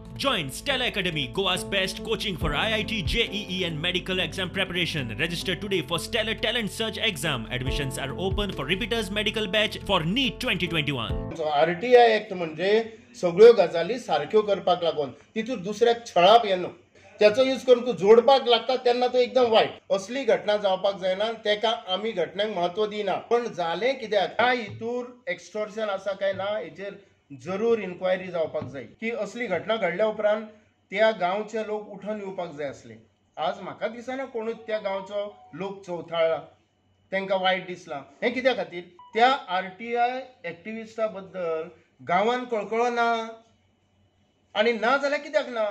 Join Stella Academy, Goa's best coaching for IIT, JEE and medical exam preparation. Register today for Stellar Talent Search exam. Admissions are open for repeaters medical batch for NEET 2021. RTI act म्हणजे सगळ्यो गजाली सारक्यो करपाक लागून तितून दुसऱ्याक छळाप येना त्याचो यूज करून तू जोडपाक लागता तेन्ना तो एकदम वाईट असली घटना जावपाक जायना तेका आमी घटनेक महत्व दिना पण जालें कित्याक ह्या हितूर एक्सटॉर्शन आसा काय ना हेचेर जरूर इन्क्वायरी जावपाक जाय की असली घटना घडल्या उपरांत त्या गांवचे लोक उठून येवपाक जाय असले आज म्हाका दिसना कोणूच त्या गांवचो लोक चवथाळला तांकां वायट दिसला हे कित्या खातीर त्या RTI एक्टिविस्टा बद्दल गांवांत कळकळो ना आनी ना जाल्यार कित्याक ना.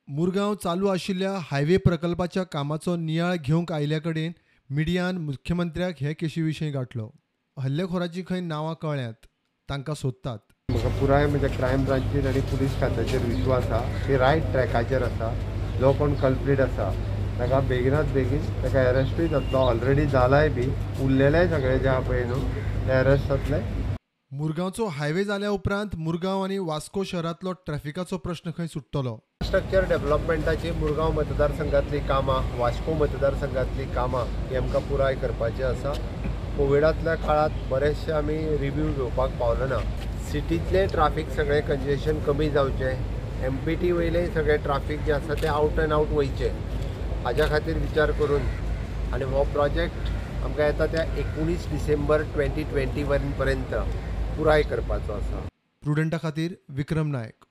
मुरगांव चालू आशिल्ल्या हायवे प्रकल्पाच्या कामाचो नियाळ घेवंक आयिल्ल्या कडेन मिडियान मुख्यमंत्र्याक हे केशी विशीं गाठलो. हल्लेखोराची खंय नांवां कळ्ळ्यांत तांकां सोदतात. म्हाका पुराय म्हज्या क्रायम ब्रांचीर आनी पुलीस खात्याचेर विश्वास आसा की रायट ट्रॅकाचेर आसा. जो कोण कल्प्रीट आसा ताका बेगिनात बेगीन ताका अरेस्टूय जातलो. ऑलरेडी जालाय बी. उरलेले सगळे जे आहा पळय न्हू ते अरेस्ट जातले. मुरगांवचो हायवे जाल्या उपरांत मुरगांव आनी वास्को शहरांतलो ट्रॅफिकाचो प्रश्न खंय सुट्टलो. स्ट्रक्चर डेव्हलपमेंटाची मुरगांव मतदारसंघातली कामां वास्को मतदारसंघातली कामां ही आमकां पुराय करपाची आसा. कोविडांतल्या काळांत बरेचशे आमी रिव्ह्यू घेवपाक पावलो ना. सिटींतले ट्राफीक सगळें कंजेशन कमी जावचें. MPT वयले सगळे ट्राफीक जे आसा ते आवट एंड आवट वयचे हाज्या खातीर विचार करून आनी हो प्रोजेक्ट आमकां येता त्या 19 डिसेंबर 2021 पर्यंत पुराय करपाचो आसा. प्रुडंटा खातीर विक्रम नायक.